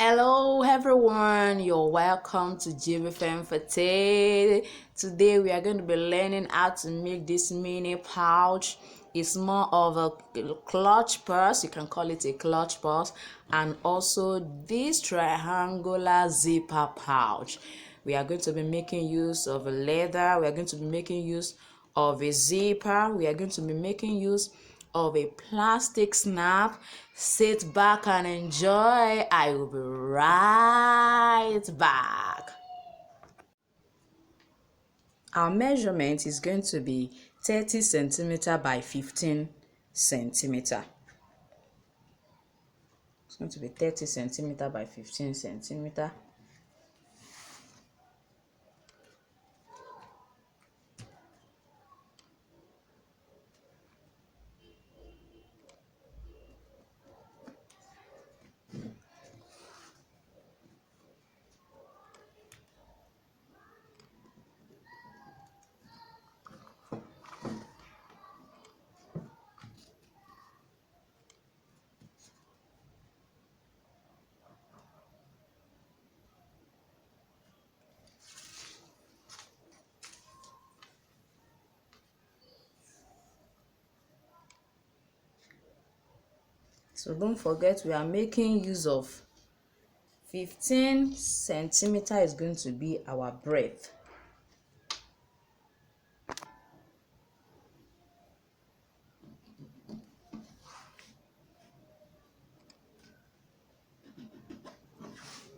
Hello everyone, you're welcome to Jibbyfem Forte. Today we are going to be learning how to make this mini pouch. It's more of a clutch purse, you can call it a clutch purse, and also this triangular zipper pouch. We are going to be making use of a leather, we are going to be making use of a zipper, we are going to be making use of a plastic snap. Sit back and enjoy. I will be right back. Our measurement is going to be 30 centimeter by 15 centimeter. It's going to be 30 centimeter by 15 centimeter. So don't forget, we are making use of 15 centimeter is going to be our breadth.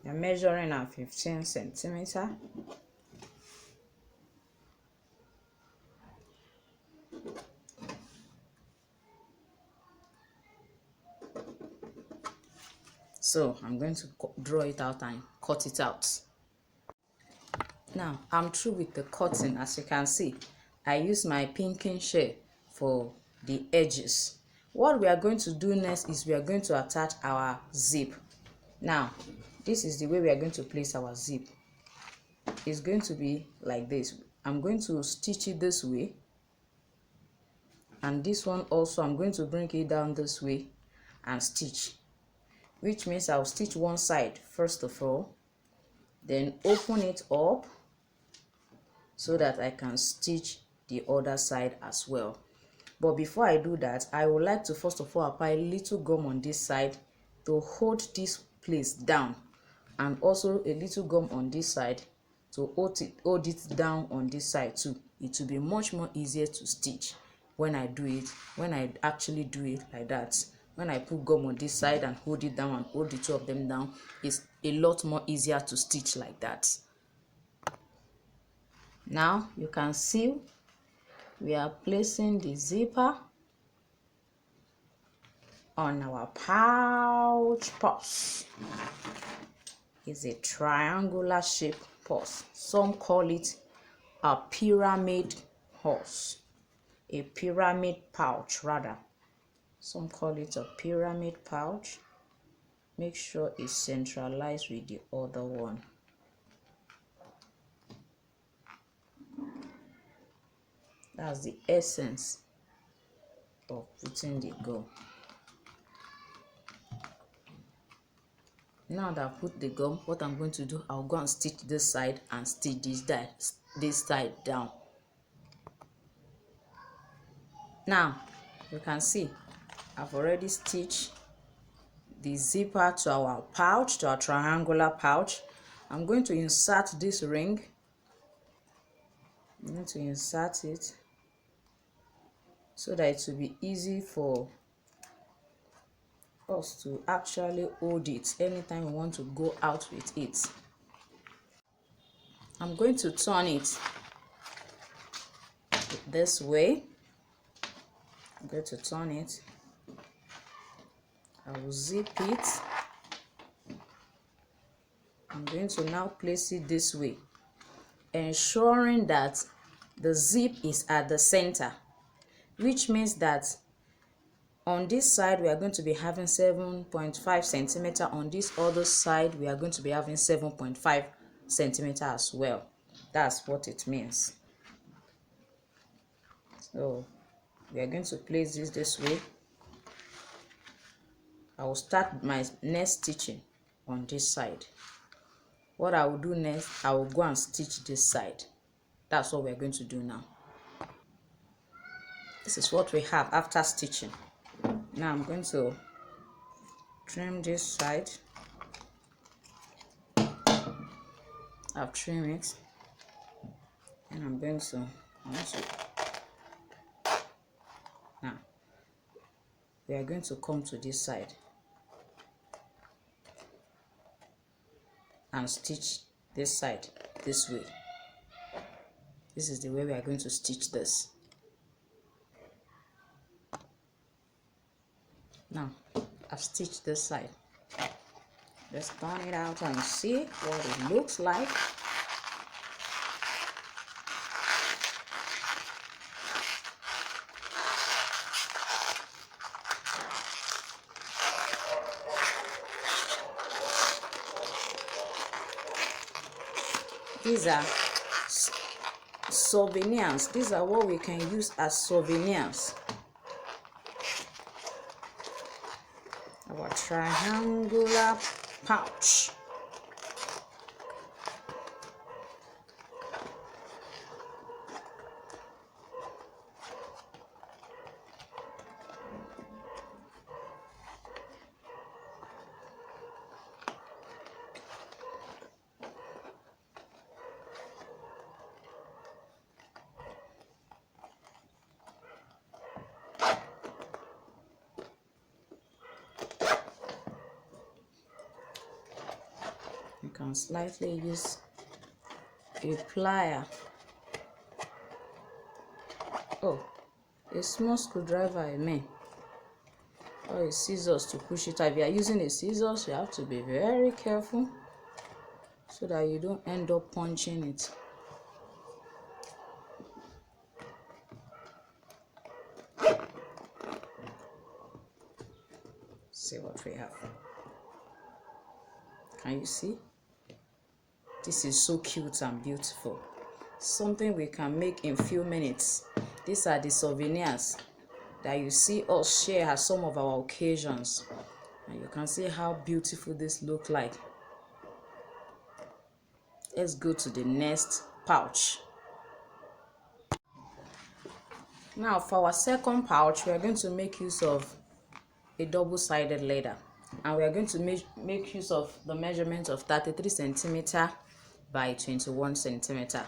We are measuring our 15 centimeter. So I'm going to draw it out and cut it out. Now I'm through with the cutting. As you can see, I use my pinking shade for the edges. What we are going to do next is we are going to attach our zip. Now this is the way we are going to place our zip. It's going to be like this. I'm going to stitch it this way, and this one also I'm going to bring it down this way and stitch, which means I'll stitch one side first of all, then open it up so that I can stitch the other side as well. But before I do that, I would like to first of all apply a little gum on this side to hold this place down, and also a little gum on this side to hold it down on this side too. It will be much more easier to stitch when I actually do it like that. When I put gum on this side and hold it down and hold the two of them down, it's a lot more easier to stitch like that. Now you can see we are placing the zipper on our pouch purse. It's a triangular shape purse. Some call it a pyramid purse, a pyramid pouch rather. Some call it a pyramid pouch. Make sure it's centralized with the other one. That's the essence of putting the gum. Now that I've put the gum, what I'm going to do, I'll go and stitch this side and stitch this side down. Now you can see I've already stitched the zipper to our pouch, to our triangular pouch. I'm going to insert this ring. I'm going to insert it so that it will be easy for us to actually hold it anytime we want to go out with it. I'm going to turn it this way. I'm going to turn it. I will zip it. I'm going to now place it this way, ensuring that the zip is at the center, which means that on this side we are going to be having 7.5 centimeter. On this other side we are going to be having 7.5 centimeter as well. That's what it means. So we are going to place this way. I will start my next stitching on this side. What I will do next, I will go and stitch this side. That's what we're going to do now. This is what we have after stitching. Now I'm going to trim this side. I've trimmed it, and I'm going to now we are going to come to this side and stitch this side this way. This is the way we are going to stitch this. Now I've stitched this side. Let's turn it out and see what it looks like. These are souvenirs. These are what we can use as souvenirs. Our triangular pouch. You can slightly use a plier. Oh, a small screwdriver, I mean, or a scissors to push it out. If you are using a scissors, you have to be very careful so that you don't end up punching it. See what we have. Can you see? This is so cute and beautiful. Something we can make in few minutes. These are the souvenirs that you see us share at some of our occasions. And you can see how beautiful this look like. Let's go to the next pouch. Now for our second pouch, we are going to make use of a double-sided leather. And we are going to make use of the measurement of 33 centimeter by 21 centimeter.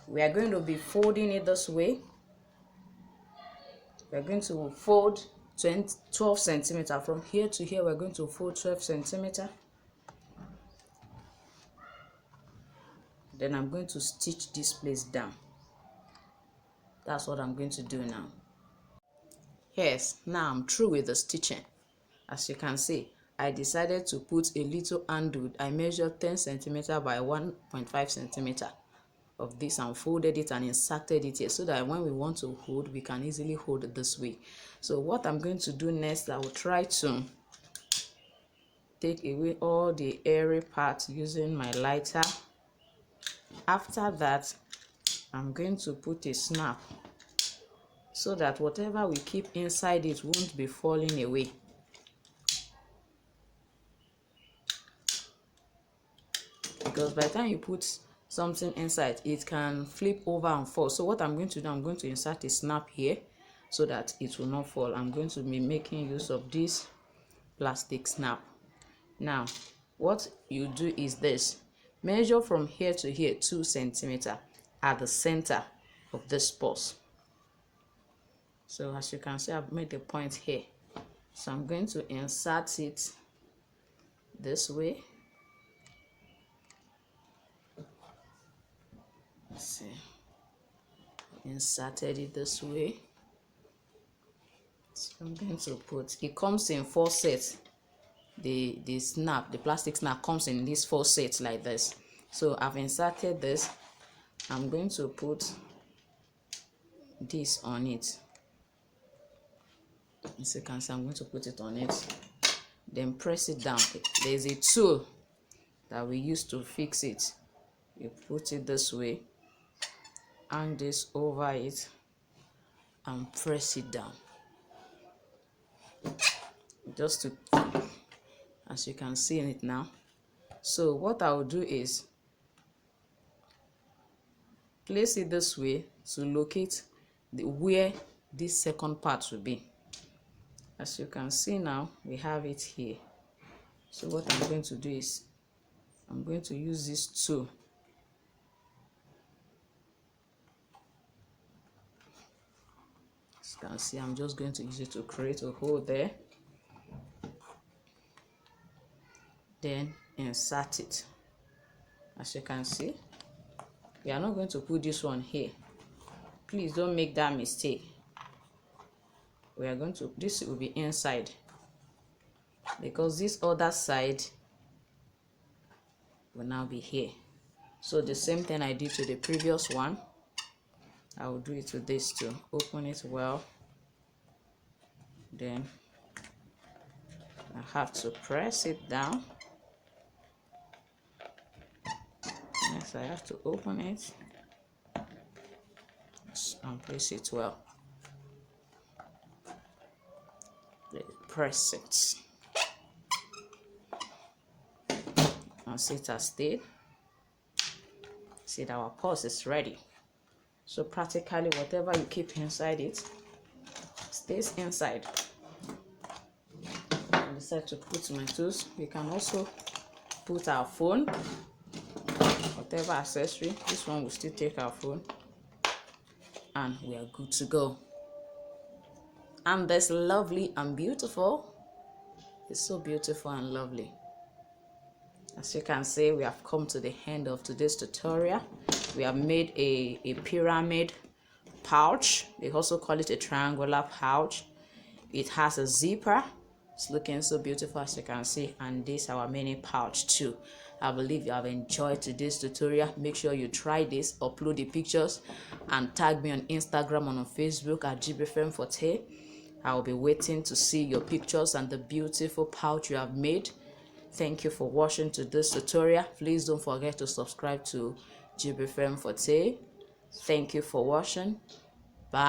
We are going to be folding it this way. We are going to fold 12 centimeter. From here to here, we are going to fold 12 centimeter. Then I'm going to stitch this place down. That's what I'm going to do now. Yes, now I'm through with the stitching. As you can see, I decided to put a little handle. I measured 10 centimeter by 1.5 centimeter of this and folded it and inserted it here so that when we want to hold, we can easily hold it this way. So what I'm going to do next, I will try to take away all the airy parts using my lighter. After that, I'm going to put a snap so that whatever we keep inside it won't be falling away. Because by the time you put something inside, it can flip over and fall. So what I'm going to do, I'm going to insert a snap here so that it will not fall. I'm going to be making use of this plastic snap. Now what you do is this: measure from here to here 2 centimeter at the center of this purse. So as you can see, I've made a point here. So I'm going to insert it this way. Let's see. Inserted it this way. So I'm going to put, it comes in 4 sets. The snap, the plastic snap comes in these 4 sets like this. So I've inserted this. I'm going to put this on it. As you can see, I'm going to put it on it. Then press it down. There's a tool that we use to fix it. You put it this way, hang this over it, and press it down. Just to, as you can see in it now, So what I will do is place it this way to locate where this second part will be. As you can see now, we have it here. So what I'm going to do is I'm going to use this tool. As you can see, I'm just going to use it to create a hole there. Then insert it. As you can see, we are not going to put this one here. Please don't make that mistake. We are going to, this will be inside, because this other side will now be here. So the same thing I did to the previous one, I will do it to this too. Open it well. Then I have to press it down. Next, I have to open it and place it well. Press it. Once it has stayed, see that our purse is ready. So practically whatever you keep inside it stays inside. I decided to put my tools. We can also put our phone, whatever accessory. This one will still take our phone, and we are good to go. And that's lovely and beautiful. It's so beautiful and lovely. As you can see, we have come to the end of today's tutorial. We have made a pyramid pouch. They also call it a triangular pouch. It has a zipper. It's looking so beautiful, as you can see, and this is our mini pouch too. I believe you have enjoyed today's tutorial. Make sure you try this, upload the pictures, and tag me on Instagram and on Facebook at Jibbyfem Forte. I will be waiting to see your pictures and the beautiful pouch you have made. Thank you for watching today's tutorial. Please don't forget to subscribe to Jibbyfem Forte. Thank you for watching. Bye.